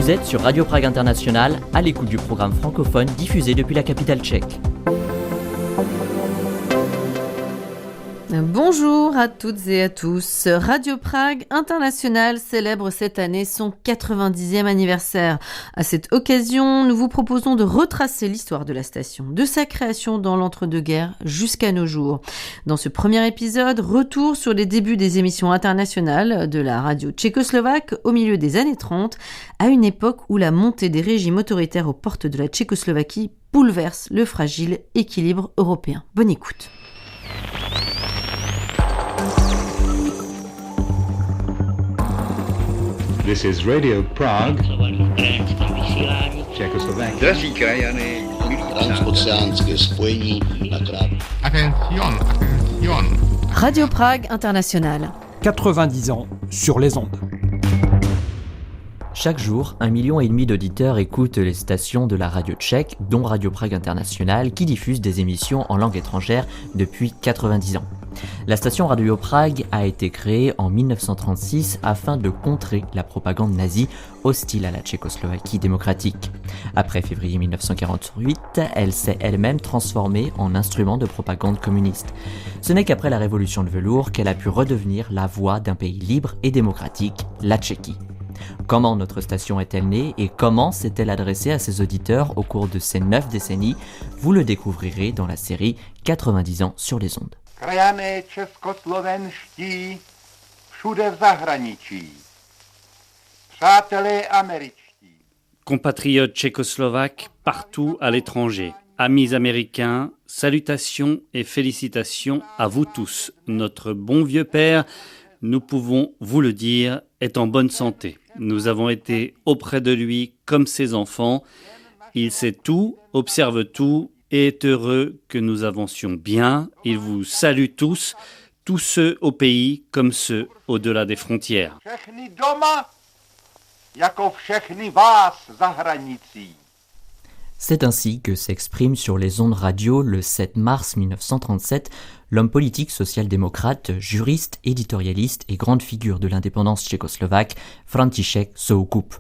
Vous êtes sur Radio Prague International, à l'écoute du programme francophone diffusé depuis la capitale tchèque. Bonjour à toutes et à tous. Radio Prague International célèbre cette année son 90e anniversaire. À cette occasion, nous vous proposons de retracer l'histoire de la station, de sa création dans l'entre-deux-guerres jusqu'à nos jours. Dans ce premier épisode, retour sur les débuts des émissions internationales de la radio tchécoslovaque au milieu des années 30, à une époque où la montée des régimes autoritaires aux portes de la Tchécoslovaquie bouleverse le fragile équilibre européen. Bonne écoute. This is Radio Prague, Czechoslovakia. Drazí krajany, transoceánské spojení na krát. Attention. Radio Prague International. 90 ans sur les ondes. Chaque jour, 1,5 million d'auditeurs écoutent les stations de la radio tchèque, dont Radio Prague International, qui diffuse des émissions en langue étrangère depuis 90 ans. La station Radio Prague a été créée en 1936 afin de contrer la propagande nazie hostile à la Tchécoslovaquie démocratique. Après février 1948, elle s'est elle-même transformée en instrument de propagande communiste. Ce n'est qu'après la révolution de velours qu'elle a pu redevenir la voix d'un pays libre et démocratique, la Tchéquie. Comment notre station est-elle née et comment s'est-elle adressée à ses auditeurs au cours de ces 9 décennies? Vous le découvrirez dans la série 90 ans sur les ondes. krajané českoslovenští, všude v zahraničí. Přátelé američtí. Compatriotes tchécoslovaques partout à l'étranger, amis américains, salutations et félicitations à vous tous. Notre bon vieux père, nous pouvons vous le dire, est en bonne santé. Nous avons été auprès de lui comme ses enfants. Il sait tout, observe tout et est heureux que nous avancions bien. Il vous salue tous ceux au pays comme ceux au-delà des frontières. Všechny doma, jako všechny vás za hranicí. C'est ainsi que s'exprime sur les ondes radio le 7 mars 1937 l'homme politique social-démocrate, juriste, éditorialiste et grande figure de l'indépendance tchécoslovaque, František Soukup.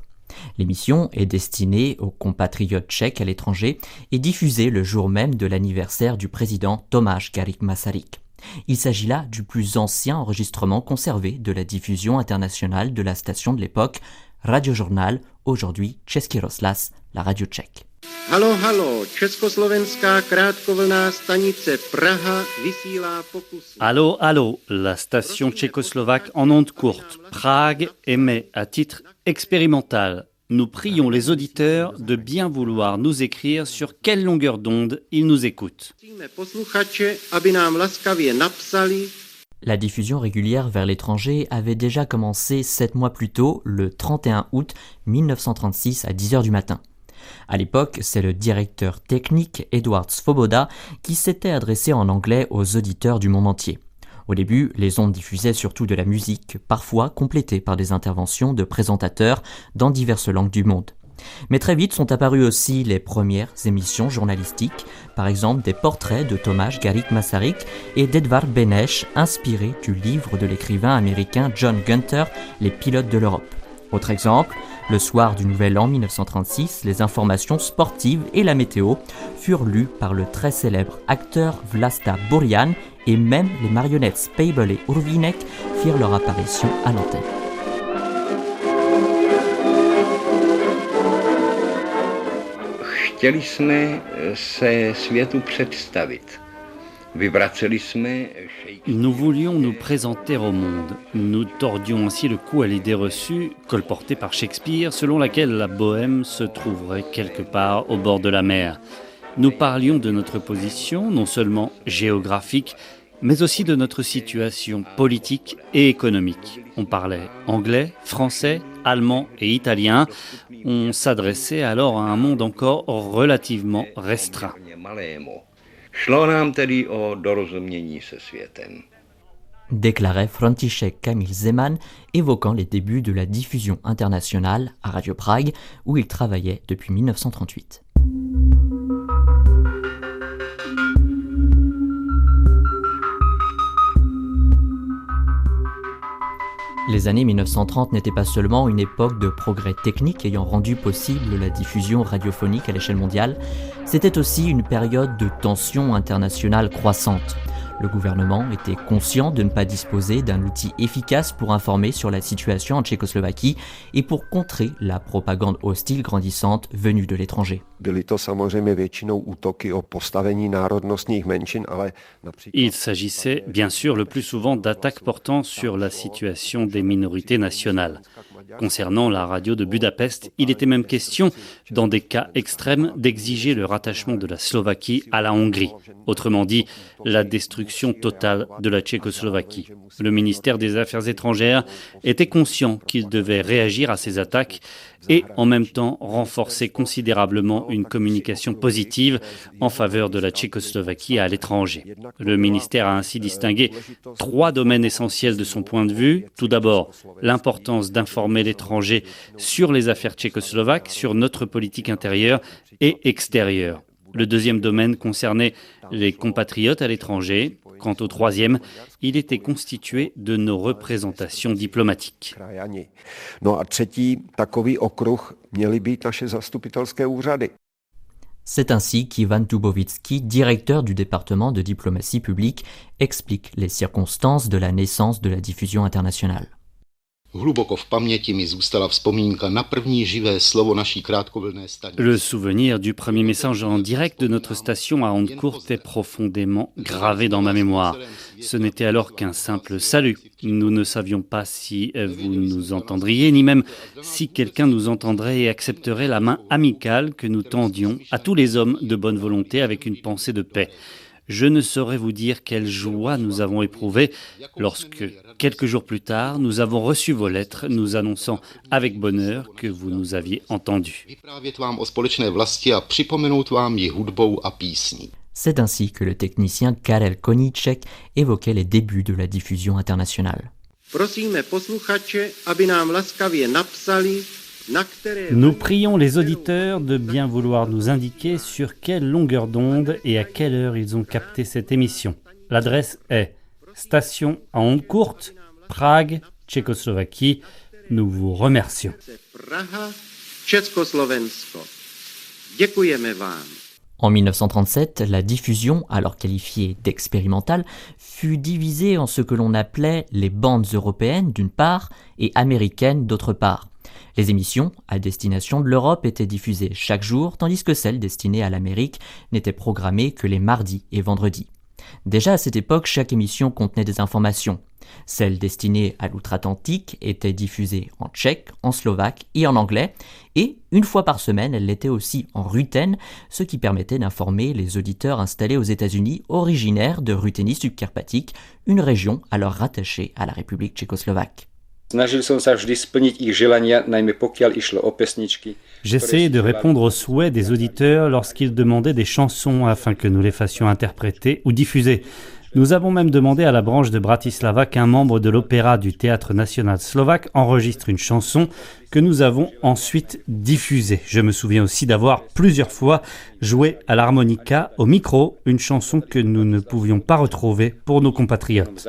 L'émission est destinée aux compatriotes tchèques à l'étranger et diffusée le jour même de l'anniversaire du président Tomáš Garrigue Masaryk. Il s'agit là du plus ancien enregistrement conservé de la diffusion internationale de la station de l'époque, Radiožurnál, aujourd'hui Český rozhlas, la radio tchèque. Halo, halo, československá krátkovlnná stanice Praha vysílá pokusy. Allô, allô, la station tchécoslovaque en ondes courtes, Prague émet à titre expérimental. Nous prions les auditeurs de bien vouloir nous écrire sur quelle longueur d'onde ils nous écoutent. Posluchače, aby nám laskavě napsali. La diffusion régulière vers l'étranger avait déjà commencé 7 mois plus tôt, le 31 août 1936 à 10h du matin. À l'époque, c'est le directeur technique Eduard Svoboda qui s'était adressé en anglais aux auditeurs du monde entier. Au début, les ondes diffusaient surtout de la musique, parfois complétée par des interventions de présentateurs dans diverses langues du monde. Mais très vite sont apparues aussi les premières émissions journalistiques, par exemple des portraits de Tomáš Garrigue Masaryk et d'Edvard Beneš, inspirés du livre de l'écrivain américain John Gunter, Les pilotes de l'Europe. Autre exemple, le soir du Nouvel An 1936, les informations sportives et la météo furent lues par le très célèbre acteur Vlasta Burian et même les marionnettes Spejbl et Urvínek firent leur apparition à l'antenne. Chtěli jsme se světu představit. Nous voulions nous présenter au monde. Nous tordions ainsi le cou à l'idée reçue, colportée par Shakespeare, selon laquelle la Bohème se trouverait quelque part au bord de la mer. Nous parlions de notre position, non seulement géographique, mais aussi de notre situation politique et économique. On parlait anglais, français, allemand et italien. On s'adressait alors à un monde encore relativement restreint. Šlo nám tedy o dorozumění se světem. Déclarait František Kamil Zeman, évoquant les débuts de la diffusion internationale à Radio Prague, où il travaillait depuis 1938. Les années 1930 n'étaient pas seulement une époque de progrès techniques ayant rendu possible la diffusion radiophonique à l'échelle mondiale, c'était aussi une période de tensions internationales croissantes. Le gouvernement était conscient de ne pas disposer d'un outil efficace pour informer sur la situation en Tchécoslovaquie et pour contrer la propagande hostile grandissante venue de l'étranger. Il s'agissait bien sûr le plus souvent d'attaques portant sur la situation des minorités nationales. Concernant la radio de Budapest, il était même question, dans des cas extrêmes, d'exiger le rattachement de la Slovaquie à la Hongrie. Autrement dit, la destruction totale de la Tchécoslovaquie. Le ministère des Affaires étrangères était conscient qu'il devait réagir à ces attaques et en même temps renforcer considérablement une communication positive en faveur de la Tchécoslovaquie à l'étranger. Le ministère a ainsi distingué 3 domaines essentiels de son point de vue. Tout d'abord, l'importance d'informer l'étranger sur les affaires tchécoslovaques, sur notre politique intérieure et extérieure. Le deuxième domaine concernait les compatriotes à l'étranger. Quant au troisième, il était constitué de nos représentations diplomatiques. C'est ainsi qu'Ivan Dubovitsky, directeur du département de diplomatie publique, explique les circonstances de la naissance de la diffusion internationale. Le souvenir du premier message en direct de notre station à ondes courtes est profondément gravé dans ma mémoire. Ce n'était alors qu'un simple salut. Nous ne savions pas si vous nous entendriez, ni même si quelqu'un nous entendrait et accepterait la main amicale que nous tendions à tous les hommes de bonne volonté avec une pensée de paix. Je ne saurais vous dire quelle joie nous avons éprouvée lorsque, quelques jours plus tard, nous avons reçu vos lettres nous annonçant avec bonheur que vous nous aviez entendus. C'est ainsi que le technicien Karel Koníček évoquait les débuts de la diffusion internationale. Nous prions les auditeurs de bien vouloir nous indiquer sur quelle longueur d'onde et à quelle heure ils ont capté cette émission. L'adresse est station à ondes courtes, Prague, Tchécoslovaquie. Nous vous remercions. En 1937, la diffusion, alors qualifiée d'expérimentale, fut divisée en ce que l'on appelait les bandes européennes d'une part et américaines d'autre part. Les émissions à destination de l'Europe étaient diffusées chaque jour, tandis que celles destinées à l'Amérique n'étaient programmées que les mardis et vendredis. Déjà à cette époque, chaque émission contenait des informations. Celles destinées à l'outre-Atlantique étaient diffusées en tchèque, en slovaque et en anglais, et une fois par semaine, elles l'étaient aussi en ruthène, ce qui permettait d'informer les auditeurs installés aux États-Unis originaires de Ruthénie subcarpatique, une région alors rattachée à la République tchécoslovaque. J'essayais de répondre aux souhaits des auditeurs lorsqu'ils demandaient des chansons afin que nous les fassions interpréter ou diffuser. Nous avons même demandé à la branche de Bratislava qu'un membre de l'Opéra du Théâtre national slovaque enregistre une chanson que nous avons ensuite diffusée. Je me souviens aussi d'avoir plusieurs fois joué à l'harmonica au micro une chanson que nous ne pouvions pas retrouver pour nos compatriotes.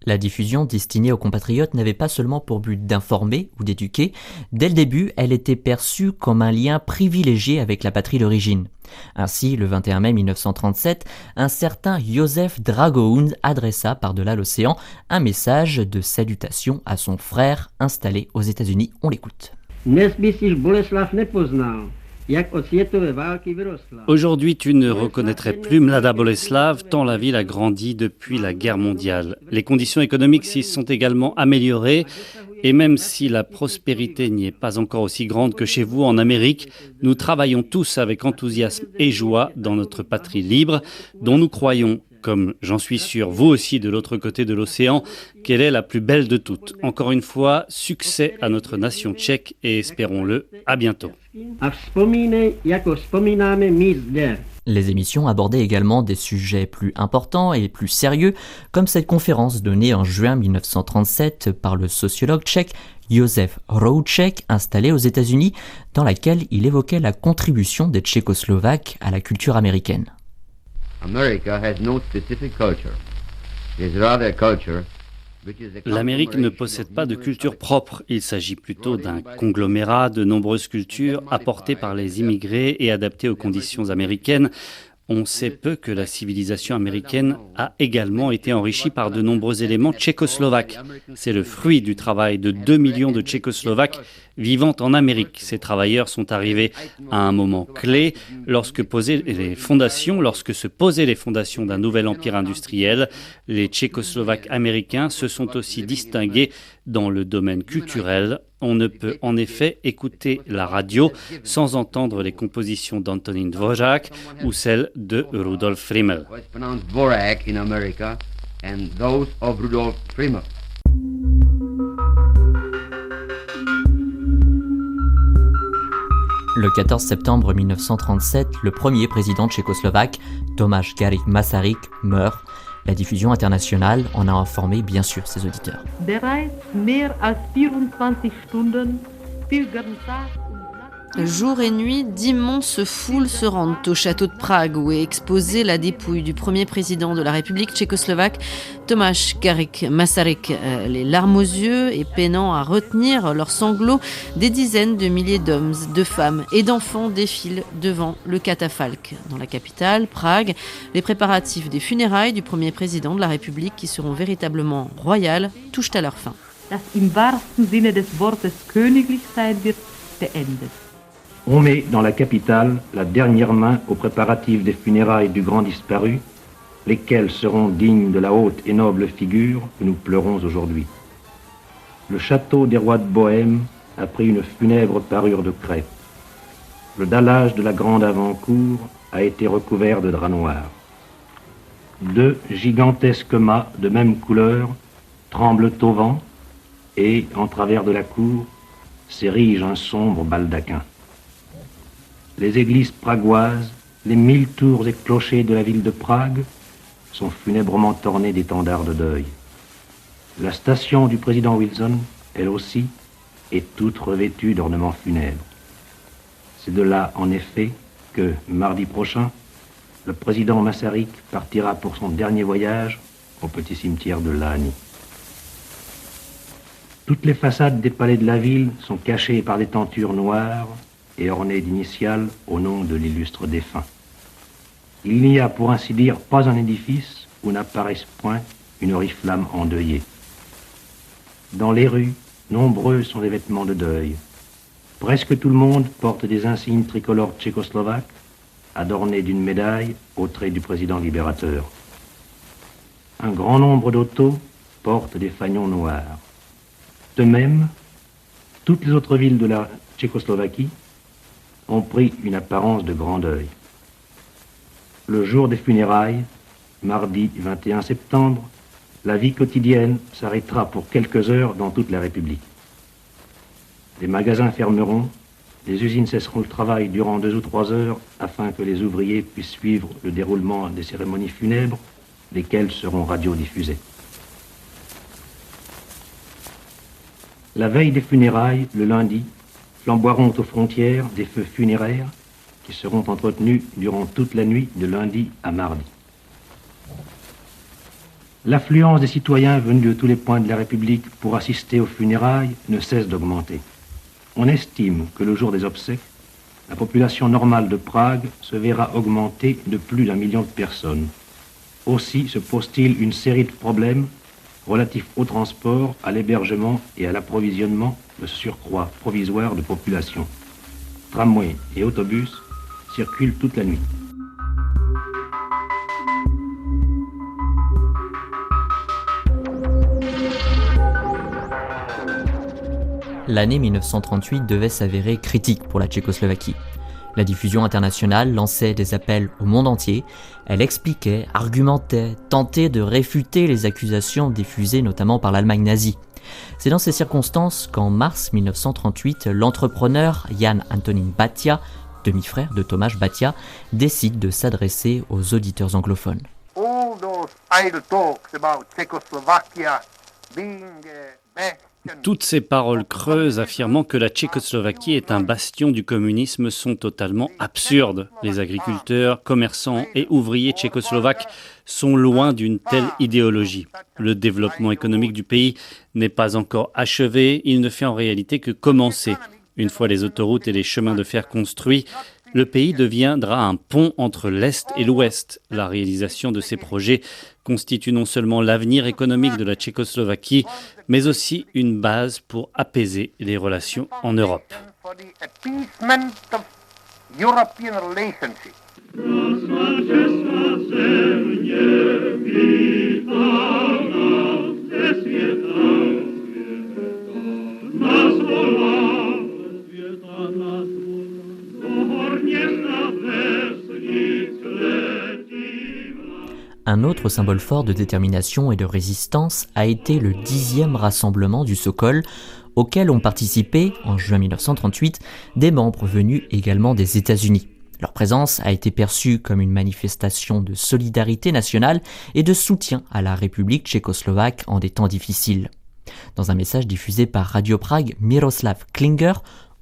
La diffusion destinée aux compatriotes n'avait pas seulement pour but d'informer ou d'éduquer. Dès le début, elle était perçue comme un lien privilégié avec la patrie d'origine. Ainsi, le 21 mai 1937, un certain Józef Dragoun adressa par-delà l'océan un message de salutation à son frère installé aux États-Unis. On l'écoute. Aujourd'hui, tu ne reconnaîtrais plus Mlada Boleslav tant la ville a grandi depuis la guerre mondiale. Les conditions économiques s'y sont également améliorées et même si la prospérité n'y est pas encore aussi grande que chez vous en Amérique, nous travaillons tous avec enthousiasme et joie dans notre patrie libre dont nous croyons, comme j'en suis sûr, vous aussi de l'autre côté de l'océan, qu'elle est la plus belle de toutes. Encore une fois, succès à notre nation tchèque et espérons-le, à bientôt. Les émissions abordaient également des sujets plus importants et plus sérieux, comme cette conférence donnée en juin 1937 par le sociologue tchèque Josef Rouček, installé aux États-Unis, dans laquelle il évoquait la contribution des Tchécoslovaques à la culture américaine. America has no specific culture. It is rather a culture. L'Amérique ne possède pas de culture propre. Il s'agit plutôt d'un conglomérat de nombreuses cultures apportées par les immigrés et adaptées aux conditions américaines. On sait peu que la civilisation américaine a également été enrichie par de nombreux éléments tchécoslovaques. C'est le fruit du travail de 2 millions de Tchécoslovaques vivant en Amérique. Ces travailleurs sont arrivés à un moment clé lorsque se posaient les fondations d'un nouvel empire industriel. Les Tchécoslovaques américains se sont aussi distingués dans le domaine culturel. On ne peut en effet écouter la radio sans entendre les compositions d'Antonín Dvořák ou celles de Rudolf Frimmel. Le 14 septembre 1937, le premier président tchécoslovaque, Tomáš Garrigue Masaryk, meurt. La diffusion internationale en a informé bien sûr ses auditeurs. Jour et nuit, d'immenses foules se rendent au château de Prague où est exposée la dépouille du premier président de la République tchécoslovaque, Tomáš Garrigue Masaryk. Les larmes aux yeux et peinant à retenir leurs sanglots, des dizaines de milliers d'hommes, de femmes et d'enfants défilent devant le catafalque. Dans la capitale, Prague, les préparatifs des funérailles du premier président de la République, qui seront véritablement royales, touchent à leur fin. Das im wahrsten Sinne des Wortes königlich sein wird, beendet. On met dans la capitale la dernière main aux préparatifs des funérailles du grand disparu, lesquels seront dignes de la haute et noble figure que nous pleurons aujourd'hui. Le château des rois de Bohême a pris une funèbre parure de crêpe. Le dallage de la grande avant-cour a été recouvert de drap noir. 2 gigantesques mâts de même couleur tremblent au vent et, en travers de la cour, s'érige un sombre baldaquin. Les églises pragoises, les 1000 tours et clochers de la ville de Prague sont funèbrement ornés d'étendards de deuil. La station du président Wilson, elle aussi, est toute revêtue d'ornements funèbres. C'est de là, en effet, que, mardi prochain, le président Masaryk partira pour son dernier voyage au petit cimetière de Lani. Toutes les façades des palais de la ville sont cachées par des tentures noires et ornées d'initiales au nom de l'illustre défunt. Il n'y a, pour ainsi dire, pas un édifice où n'apparaisse point une oriflamme endeuillée. Dans les rues, nombreux sont les vêtements de deuil. Presque tout le monde porte des insignes tricolores tchécoslovaques, adornés d'une médaille au trait du président libérateur. Un grand nombre d'autos portent des fanions noirs. De même, toutes les autres villes de la Tchécoslovaquie ont pris une apparence de grand deuil. Le jour des funérailles, mardi 21 septembre, la vie quotidienne s'arrêtera pour quelques heures dans toute la République. Les magasins fermeront, les usines cesseront le travail durant 2 ou 3 heures afin que les ouvriers puissent suivre le déroulement des cérémonies funèbres, lesquelles seront radiodiffusées. La veille des funérailles, le lundi, flamboieront aux frontières des feux funéraires qui seront entretenus durant toute la nuit de lundi à mardi. L'affluence des citoyens venus de tous les points de la République pour assister aux funérailles ne cesse d'augmenter. On estime que le jour des obsèques, la population normale de Prague se verra augmenter de plus d'1 million de personnes. Aussi se pose-t-il une série de problèmes relatifs au transport, à l'hébergement et à l'approvisionnement de ce surcroît provisoire de population. Tramways et autobus circulent toute la nuit. L'année 1938 devait s'avérer critique pour la Tchécoslovaquie. La diffusion internationale lançait des appels au monde entier. Elle expliquait, argumentait, tentait de réfuter les accusations diffusées notamment par l'Allemagne nazie. C'est dans ces circonstances qu'en mars 1938, l'entrepreneur Jan Antonín Batia, demi-frère de Tomáš Batia, décide de s'adresser aux auditeurs anglophones. All those idle talks about Czechoslovakia Toutes ces paroles creuses affirmant que la Tchécoslovaquie est un bastion du communisme sont totalement absurdes. Les agriculteurs, commerçants et ouvriers tchécoslovaques sont loin d'une telle idéologie. Le développement économique du pays n'est pas encore achevé, il ne fait en réalité que commencer. Une fois les autoroutes et les chemins de fer construits, le pays deviendra un pont entre l'Est et l'Ouest. La réalisation de ces projets constitue non seulement l'avenir économique de la Tchécoslovaquie, mais aussi une base pour apaiser les relations en Europe. Un autre symbole fort de détermination et de résistance a été le 10e rassemblement du Sokol, auquel ont participé, en juin 1938, des membres venus également des États-Unis. Leur présence a été perçue comme une manifestation de solidarité nationale et de soutien à la République tchécoslovaque en des temps difficiles. Dans un message diffusé par Radio Prague, Miroslav Klinger,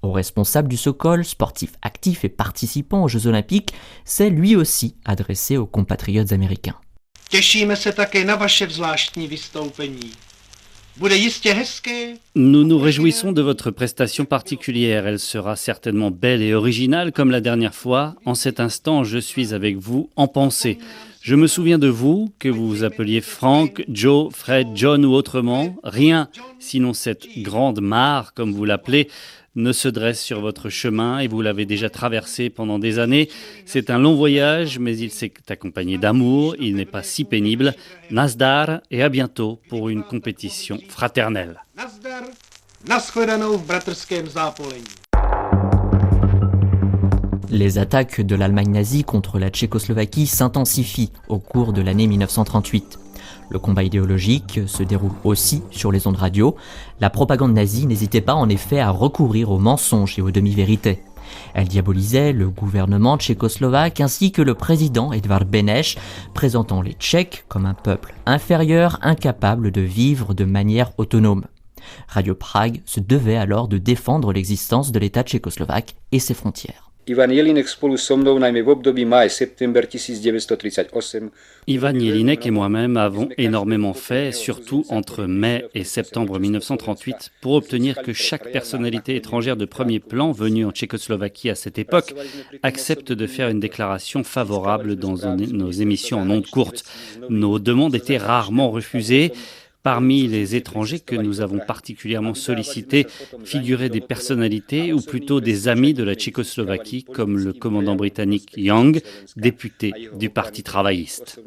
haut responsable du Sokol, sportif actif et participant aux Jeux Olympiques, s'est lui aussi adressé aux compatriotes américains. Nous nous réjouissons de votre prestation particulière. Elle sera certainement belle et originale comme la dernière fois. En cet instant, je suis avec vous en pensée. Je me souviens de vous, que vous vous appeliez Frank, Joe, Fred, John ou autrement. Rien, sinon cette grande mare, comme vous l'appelez, ne se dresse sur votre chemin et vous l'avez déjà traversé pendant des années. C'est un long voyage, mais il s'est accompagné d'amour, il n'est pas si pénible. Nazdar et à bientôt pour une compétition fraternelle. Les attaques de l'Allemagne nazie contre la Tchécoslovaquie s'intensifient au cours de l'année 1938. Le combat idéologique se déroule aussi sur les ondes radio. La propagande nazie n'hésitait pas en effet à recourir aux mensonges et aux demi-vérités. Elle diabolisait le gouvernement tchécoslovaque ainsi que le président Edvard Beneš, présentant les Tchèques comme un peuple inférieur, incapable de vivre de manière autonome. Radio Prague se devait alors de défendre l'existence de l'État tchécoslovaque et ses frontières. Ivan Jelinek spolu so mnou najmä v období máj-september 1938. Ivan Jelinek et moi-même avons énormément fait, surtout entre mai et septembre 1938, pour obtenir que chaque personnalité étrangère de premier plan venue en Tchécoslovaquie à cette époque accepte de faire une déclaration favorable dans nos émissions en ondes courtes. Nos demandes étaient rarement refusées. Parmi les étrangers que nous avons particulièrement sollicités figuraient des personnalités ou plutôt des amis de la Tchécoslovaquie comme le commandant britannique Young, député du Parti travailliste.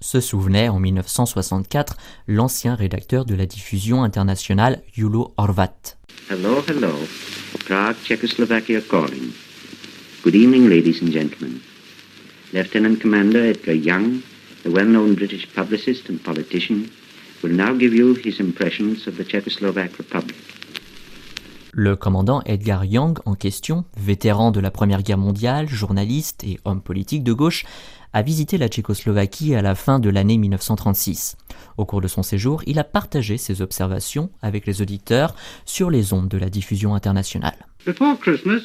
Se souvenait en 1964 l'ancien rédacteur de la diffusion internationale Julo Horvat. Hello, Prague, Czechoslovakia calling. Good evening, ladies and gentlemen. Lieutenant Commander Edgar Young, the well-known British publicist and politician, will now give you his impressions of the Czechoslovak Republic. Le commandant Edgar Young en question, vétéran de la Première Guerre mondiale, journaliste et homme politique de gauche, a visité la Tchécoslovaquie à la fin de l'année 1936. Au cours de son séjour, il a partagé ses observations avec les auditeurs sur les ondes de la diffusion internationale. Before Christmas,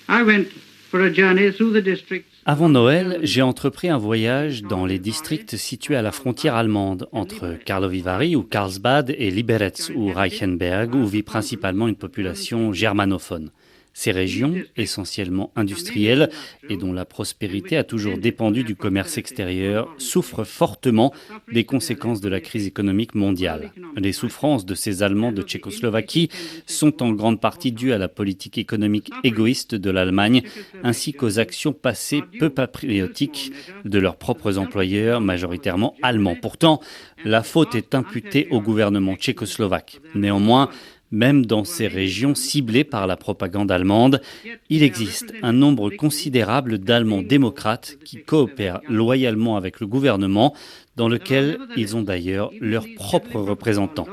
I went for a journey through the districts. Avant Noël, j'ai entrepris un voyage dans les districts situés à la frontière allemande, entre Karlovy Vary ou Karlsbad et Liberec ou Reichenberg, où vit principalement une population germanophone. Ces régions, essentiellement industrielles et dont la prospérité a toujours dépendu du commerce extérieur, souffrent fortement des conséquences de la crise économique mondiale. Les souffrances de ces Allemands de Tchécoslovaquie sont en grande partie dues à la politique économique égoïste de l'Allemagne, ainsi qu'aux actions passées peu patriotiques de leurs propres employeurs, majoritairement allemands. Pourtant, la faute est imputée au gouvernement tchécoslovaque. Néanmoins, même dans ces régions ciblées par la propagande allemande, il existe un nombre considérable d'Allemands démocrates qui coopèrent loyalement avec le gouvernement, dans lequel ils ont d'ailleurs leurs propres représentants.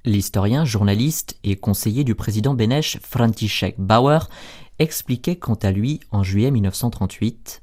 L'historien, journaliste et conseiller du président Beneš František Bauer expliquait quant à lui en juillet 1938 :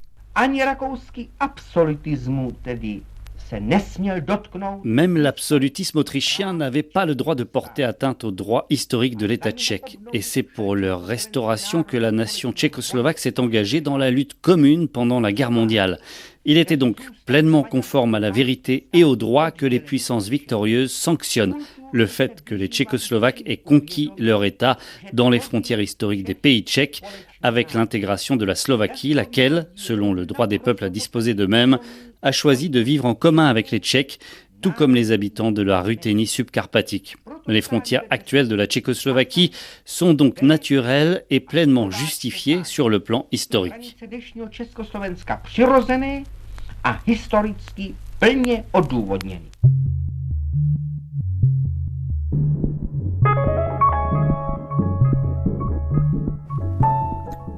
Même l'absolutisme autrichien n'avait pas le droit de porter atteinte aux droits historiques de l'État tchèque. Et c'est pour leur restauration que la nation tchécoslovaque s'est engagée dans la lutte commune pendant la guerre mondiale. Il était donc pleinement conforme à la vérité et au droit que les puissances victorieuses sanctionnent le fait que les Tchécoslovaques aient conquis leur État dans les frontières historiques des pays tchèques, avec l'intégration de la Slovaquie, laquelle, selon le droit des peuples à disposer d'eux-mêmes, a choisi de vivre en commun avec les Tchèques, tout comme les habitants de la Ruthénie subcarpatique. Les frontières actuelles de la Tchécoslovaquie sont donc naturelles et pleinement justifiées sur le plan historique.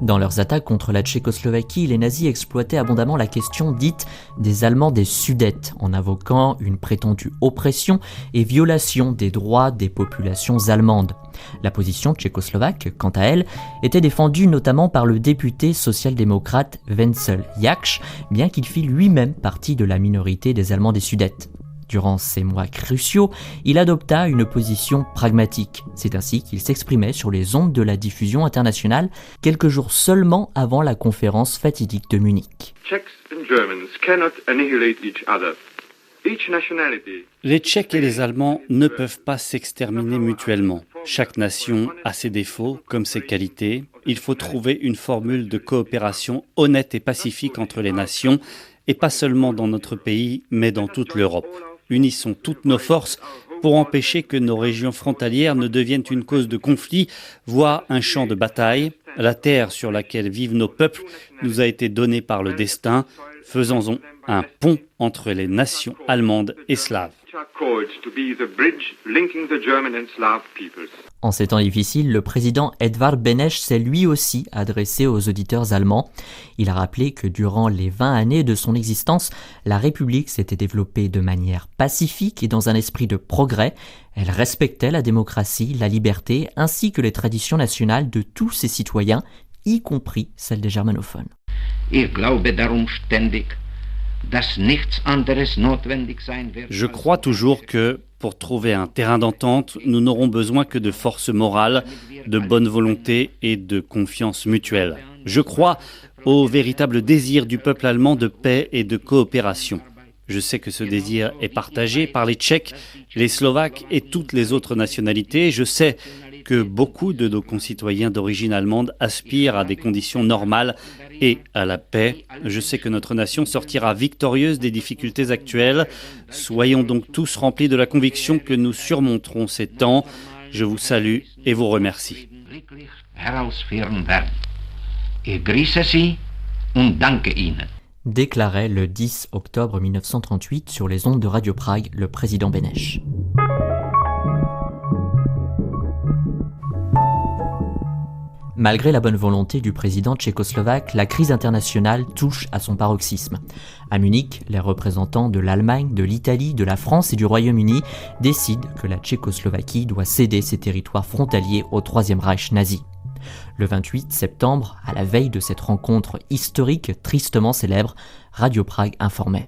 Dans leurs attaques contre la Tchécoslovaquie, les nazis exploitaient abondamment la question dite des Allemands des Sudètes, en invoquant une prétendue oppression et violation des droits des populations allemandes. La position tchécoslovaque, quant à elle, était défendue notamment par le député social-démocrate Wenzel Jaksch, bien qu'il fît lui-même partie de la minorité des Allemands des Sudètes. Durant ces mois cruciaux, il adopta une position pragmatique. C'est ainsi qu'il s'exprimait sur les ondes de la diffusion internationale quelques jours seulement avant la conférence fatidique de Munich. Les Tchèques et les Allemands ne peuvent pas s'exterminer mutuellement. Chaque nation a ses défauts comme ses qualités. Il faut trouver une formule de coopération honnête et pacifique entre les nations, et pas seulement dans notre pays, mais dans toute l'Europe. Unissons toutes nos forces pour empêcher que nos régions frontalières ne deviennent une cause de conflit, voire un champ de bataille. La terre sur laquelle vivent nos peuples nous a été donnée par le destin. Faisons-en un pont entre les nations allemandes et slaves. En ces temps difficiles, le président Edvard Beneš s'est lui aussi adressé aux auditeurs allemands. Il a rappelé que durant les 20 années de son existence, la République s'était développée de manière pacifique et dans un esprit de progrès. Elle respectait la démocratie, la liberté, ainsi que les traditions nationales de tous ses citoyens, y compris celles des germanophones. Je crois toujours que, pour trouver un terrain d'entente, nous n'aurons besoin que de force morale, de bonne volonté et de confiance mutuelle. Je crois au véritable désir du peuple allemand de paix et de coopération. Je sais que ce désir est partagé par les Tchèques, les Slovaques et toutes les autres nationalités. Je sais que beaucoup de nos concitoyens d'origine allemande aspirent à des conditions normales et à la paix. Je sais que notre nation sortira victorieuse des difficultés actuelles. Soyons donc tous remplis de la conviction que nous surmonterons ces temps. Je vous salue et vous remercie. Déclarait le 10 octobre 1938 sur les ondes de Radio Prague le président Beneš. Malgré la bonne volonté du président tchécoslovaque, la crise internationale touche à son paroxysme. À Munich, les représentants de l'Allemagne, de l'Italie, de la France et du Royaume-Uni décident que la Tchécoslovaquie doit céder ses territoires frontaliers au Troisième Reich nazi. Le 28 septembre, à la veille de cette rencontre historique tristement célèbre, Radio Prague informait.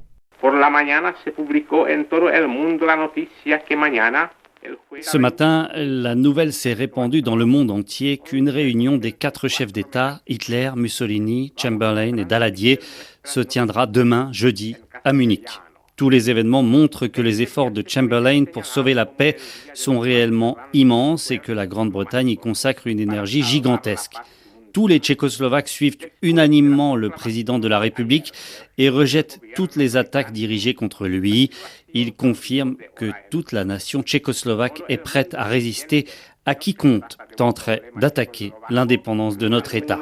Ce matin, la nouvelle s'est répandue dans le monde entier qu'une réunion des 4 chefs d'État, Hitler, Mussolini, Chamberlain et Daladier, se tiendra demain, jeudi, à Munich. Tous les événements montrent que les efforts de Chamberlain pour sauver la paix sont réellement immenses et que la Grande-Bretagne y consacre une énergie gigantesque. Tous les Tchécoslovaques suivent unanimement le président de la République et rejettent toutes les attaques dirigées contre lui. Il confirme que toute la nation tchécoslovaque est prête à résister à quiconque tenterait d'attaquer l'indépendance de notre État.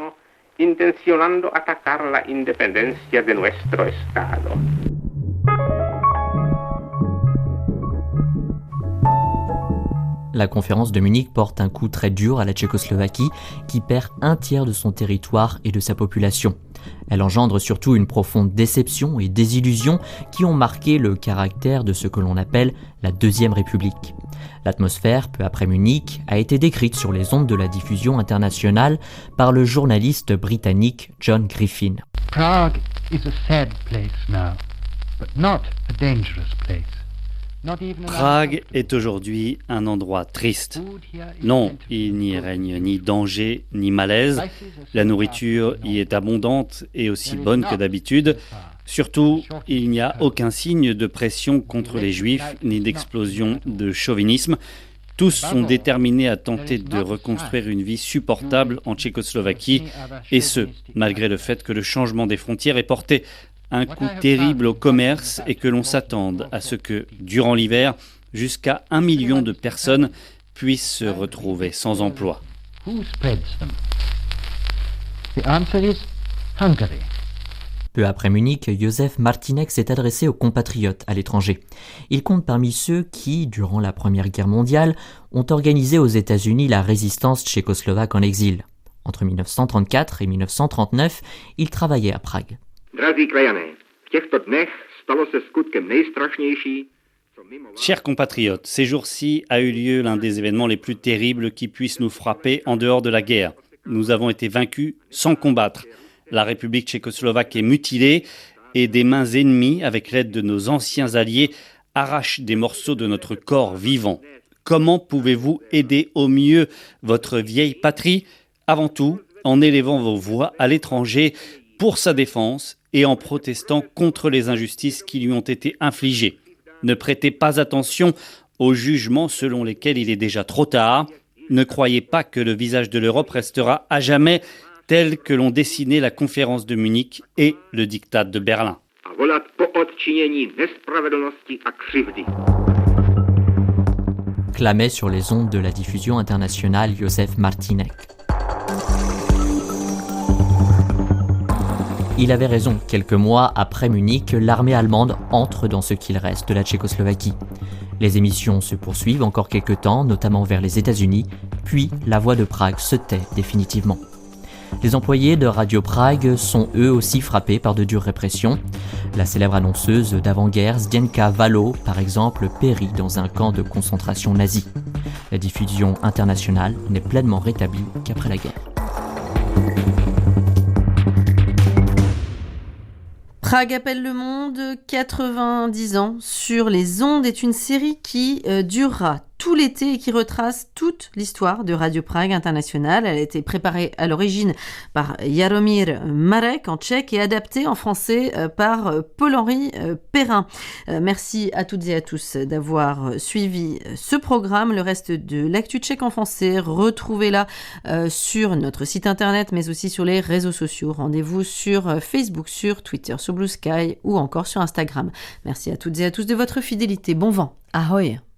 La conférence de Munich porte un coup très dur à la Tchécoslovaquie qui perd un tiers de son territoire et de sa population. Elle engendre surtout une profonde déception et désillusion qui ont marqué le caractère de ce que l'on appelle la Deuxième République. L'atmosphère, peu après Munich, a été décrite sur les ondes de la diffusion internationale par le journaliste britannique John Griffin. Prague is a sad place now, but not a dangerous place. Prague est aujourd'hui un endroit triste. Non, il n'y règne ni danger ni malaise. La nourriture y est abondante et aussi bonne que d'habitude. Surtout, il n'y a aucun signe de pression contre les Juifs ni d'explosion de chauvinisme. Tous sont déterminés à tenter de reconstruire une vie supportable en Tchécoslovaquie, et ce, malgré le fait que le changement des frontières ait porté un coup terrible au commerce et que l'on s'attende à ce que, durant l'hiver, jusqu'à 1 million de personnes puissent se retrouver sans emploi. Peu après Munich, Józef Martínek s'est adressé aux compatriotes à l'étranger. Il compte parmi ceux qui, durant la Première Guerre mondiale, ont organisé aux États-Unis la résistance tchécoslovaque en exil. Entre 1934 et 1939, il travaillait à Prague. Chers compatriotes, ces jours-ci a eu lieu l'un des événements les plus terribles qui puissent nous frapper en dehors de la guerre. Nous avons été vaincus sans combattre. La République tchécoslovaque est mutilée et des mains ennemies, avec l'aide de nos anciens alliés, arrachent des morceaux de notre corps vivant. Comment pouvez-vous aider au mieux votre vieille patrie ? Avant tout, en élevant vos voix à l'étranger pour sa défense et en protestant contre les injustices qui lui ont été infligées. Ne prêtez pas attention aux jugements selon lesquels il est déjà trop tard. Ne croyez pas que le visage de l'Europe restera à jamais tel que l'ont dessiné la conférence de Munich et le diktat de Berlin. Clamait sur les ondes de la diffusion internationale Józef Martínek. Il avait raison, quelques mois après Munich, l'armée allemande entre dans ce qu'il reste de la Tchécoslovaquie. Les émissions se poursuivent encore quelques temps, notamment vers les États-Unis, puis la voix de Prague se tait définitivement. Les employés de Radio Prague sont eux aussi frappés par de dures répressions. La célèbre annonceuse d'avant-guerre Zdenka Valo, par exemple, périt dans un camp de concentration nazi. La diffusion internationale n'est pleinement rétablie qu'après la guerre. Prague appelle le monde, 90 ans sur les ondes est une série qui durera tout l'été et qui retrace toute l'histoire de Radio Prague International. Elle a été préparée à l'origine par Jaromír Marek en tchèque et adaptée en français par Paul-Henri Perrin. Merci à toutes et à tous d'avoir suivi ce programme. Le reste de l'actu tchèque en français, retrouvez-la sur notre site internet mais aussi sur les réseaux sociaux. Rendez-vous sur Facebook, sur Twitter, sur Blue Sky ou encore sur Instagram. Merci à toutes et à tous de votre fidélité. Bon vent. Ahoj!